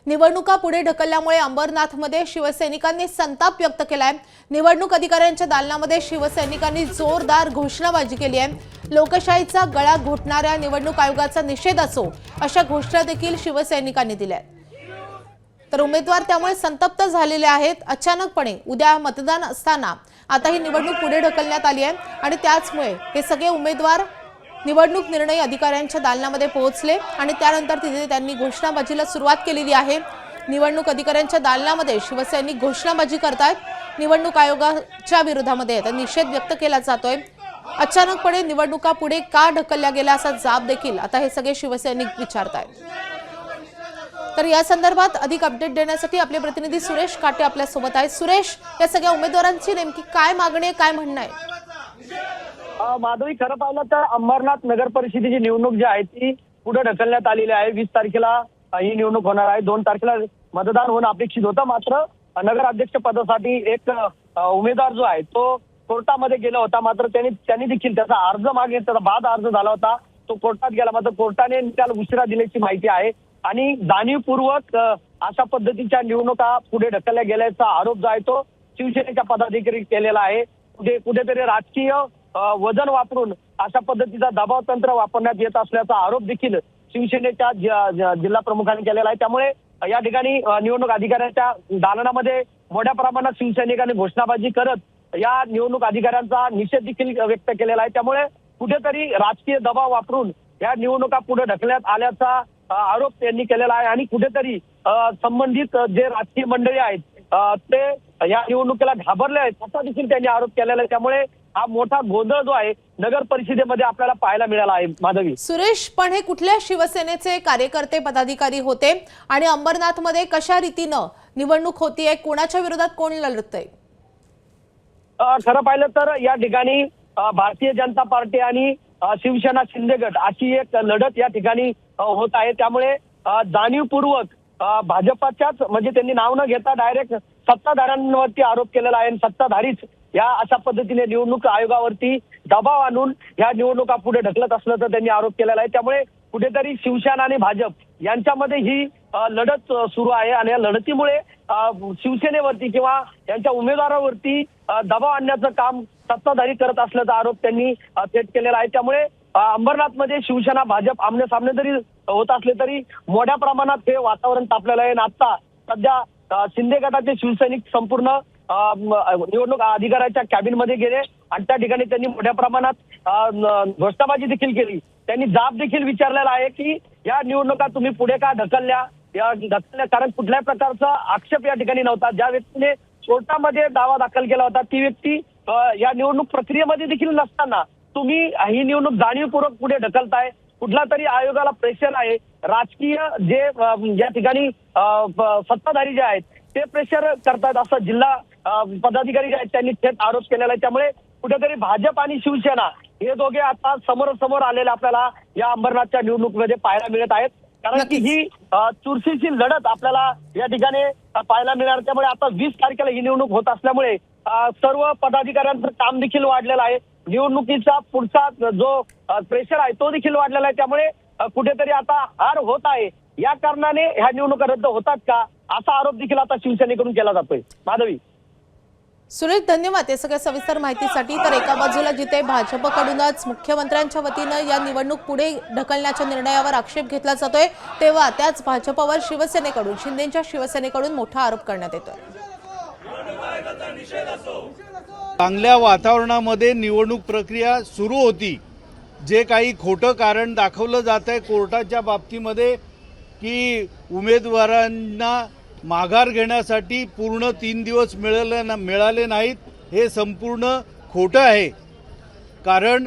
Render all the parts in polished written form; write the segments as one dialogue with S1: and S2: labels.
S1: निवडणुका पुढे ढकलल्यामुळे अंबरनाथमध्ये शिवसैनिकांनी संताप व्यक्त केलाय। निवडणूक अधिकाऱ्यांच्या दालनामध्ये शिवसैनिकांनी जोरदार घोषणाबाजी केली आहे। लोकशाहीचा गळा घोटणाऱ्या निवडणूक आयोगाचा निषेध असो अशा घोषणा देखील शिवसैनिकांनी दिल्या। तर उमेदवार त्यामुळे संतप्त झालेले आहेत। अचानकपणे उद्या मतदान असताना आता ही निवडणूक पुढे ढकलण्यात आली आहे आणि त्याचमुळे हे सगळे उमेदवार निवडणूक निर्णय अधिकाऱ्यांच्या दालनामध्ये पोहोचले आणि त्यानंतर तिथे त्यांनी घोषणाबाजीला सुरुवात केलेली आहे। निवडणूक अधिकाऱ्यांच्या दालनामध्ये शिवसैनिक घोषणाबाजी करतात। निवडणूक आयोगाच्या विरोधामध्ये निषेध व्यक्त केला जातोय। अचानकपणे निवडणुका पुढे का ढकलल्या गेल्या असा जाब देखील आता हे सगळे शिवसैनिक विचारतात। तर या संदर्भात अधिक अपडेट देण्यासाठी आपले प्रतिनिधी सुरेश काटे आपल्या सोबत आहेत। सुरेश, या सगळ्या उमेदवारांची नेमकी काय मागणी आहे, काय म्हणणं आहे?
S2: माधवी, खरं पाहिलं तर अंबरनाथ नगर परिषदेची निवडणूक जी आहे ती पुढे ढकलण्यात आलेली आहे। 20 तारखेला ही निवडणूक होणार आहे। 2 तारखेला मतदान होणं अपेक्षित होतं, मात्र नगराध्यक्ष पदासाठी एक उमेदवार जो आहे तो कोर्टामध्ये गेला होता। मात्र त्यांनी देखील त्याचा अर्ज मागितला, बाद अर्ज झाला होता, तो कोर्टात गेला, मात्र कोर्टाने त्याला उशिरा दिल्याची माहिती आहे आणि जाणीवपूर्वक अशा पद्धतीच्या निवडणुका पुढे ढकलल्या गेल्याचा आरोप जो आहे तो शिवसेनेच्या पदाधिकारी केलेला आहे। कुठेतरी राजकीय वजन वापरून अशा पद्धतीचा दबाव तंत्र वापरण्यात येत असल्याचा आरोप देखील शिवसेनेच्या जिल्हा प्रमुखांनी केलेला आहे। त्यामुळे या ठिकाणी निवडणूक अधिकाऱ्यांच्या दालनामध्ये मोठ्या प्रमाणात शिवसैनिकांनी घोषणाबाजी करत या निवडणूक अधिकाऱ्यांचा निषेध देखील व्यक्त केलेला आहे। त्यामुळे कुठेतरी राजकीय दबाव वापरून या निवडणुका पुढे ढकलण्यात आल्याचा आरोप त्यांनी केलेला आहे आणि कुठेतरी संबंधित जे राजकीय मंडळी आहेत ते या निवडणुकीला घाबरले आहेत असा देखील त्यांनी आरोप केलेला आहे। त्यामुळे हा मोठा गोंधळ जो आहे नगर परिषदेमध्ये आपल्याला पाहायला मिळाला आहे। माधवी,
S1: सुरेश, पण हे कुठल्या शिवसेनेचे कार्यकर्ते पदाधिकारी होते आणि अंबरनाथमध्ये कशा रीतीनं निवडणूक होतीये, कोणाच्या विरोधात कोण लढतंय?
S2: खरं पाहिलं तर या ठिकाणी भारतीय जनता पार्टी आणि शिवसेना शिंदे गट अशी एक लढत या ठिकाणी होत आहे। त्यामुळे जाणीवपूर्वक भाजपाच्याच म्हणजे त्यांनी नाव न घेता डायरेक्ट सत्ताधाऱ्यांवरती आरोप केलेला आहे। सत्ताधारीच या अशा पद्धतीने निवडणूक आयोगावरती दबाव आणून या निवडणुका पुढे ढकलत असल्याचा त्यांनी आरोप केलेला आहे। त्यामुळे कुठेतरी शिवसेना आणि भाजप यांच्यामध्ये ही लढत सुरू आहे आणि या लढतीमुळे शिवसेनेवरती किंवा यांच्या उमेदवारावरती दबाव आणण्याचं काम सत्ताधारी करत असल्याचा आरोप त्यांनी थेट केलेला आहे। त्यामुळे अंबरनाथमध्ये शिवसेना भाजप आमने सामने जरी होत असले तरी मोठ्या प्रमाणात हे वातावरण तापलेलं आहे। आणि आता सध्या शिंदे गटाचे शिवसैनिक संपूर्ण निवडणूक अधिकाऱ्याच्या कॅबिनमध्ये गेले आणि त्या ठिकाणी त्यांनी मोठ्या प्रमाणात घोषणाबाजी देखील केली। त्यांनी जाब देखील विचारलेला आहे की या निवडणुका तुम्ही पुढे का ढकलल्या, कारण कुठल्याही प्रकारचा आक्षेप या ठिकाणी नव्हता। ज्या व्यक्तीने कोर्टामध्ये दावा दाखल केला होता ती व्यक्ती या निवडणूक प्रक्रियेमध्ये देखील नसताना तुम्ही ही निवडणूक जाणीवपूर्वक पुढे ढकलताय। कुठला तरी आयोगाला प्रेशर आहे, राजकीय जे या ठिकाणी सत्ताधारी जे आहेत ते प्रेशर करतात असं जिल्हा पदाधिकारी जे आहेत त्यांनी थेट आरोप केलेला आहे। त्यामुळे कुठेतरी भाजप आणि शिवसेना हे दोघे आता समोरासमोर आलेले आपल्याला या अंबरनाथच्या निवडणुकीमध्ये पाहायला मिळत आहेत। कारण की ही चुरशीची लढत आपल्याला या ठिकाणी पाहायला मिळणार। त्यामुळे आता 20 तारखेला ही निवडणूक होत असल्यामुळे सर्व पदाधिकाऱ्यांचं काम देखील वाढलेलं आहे। निवडणुकीचा पुढचा जो प्रेशर आहे तो देखील वाढलेला आहे। त्यामुळे कुठेतरी आता हार होत आहे, या कारणाने ह्या निवडणुका रद्द होतात का असा आरोप देखील आता शिवसेनेकडून केला जातोय। माधवी,
S1: सुरेश, धन्यवाद या सगळ्या सविस्तर माहितीसाठी। तर एका बाजूला जिथे भाजपकडूनच मुख्यमंत्र्यांच्या वतीनं या निवडणूक पुढे ढकलण्याच्या निर्णयावर आक्षेप घेतला जातोय, तेव्हा त्याच भाजपवर शिवसेनेकडून, शिंदेच्या शिवसेनेकडून मोठा आरोप करण्यात येतोय।
S3: चांगल्या वातावरणामध्ये निवडणूक प्रक्रिया सुरू होती। जे काही खोटं कारण दाखवलं जात आहे कोर्टाच्या बाबतीमध्ये की उमेदवारांना माघार घेण्यासाठी पूर्ण 3 दिवस मिळाले नाहीत, हे संपूर्ण खोटं आहे। कारण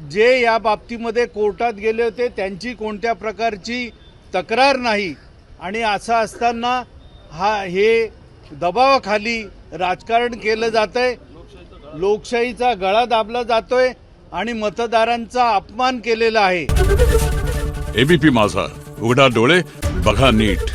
S3: जे या बाबतीमध्ये कोर्टात गेले होते त्यांची कोणत्या प्रकारची तक्रार नाही आणि असं असताना हे दबावाखाली राजकारण केलं जातंय, लोकशाहीचा गळा दाबला जातोय आणि मतदारांचा अपमान केलेला आहे।
S4: एबीपी माझा, उघडा डोळे बघा नीट।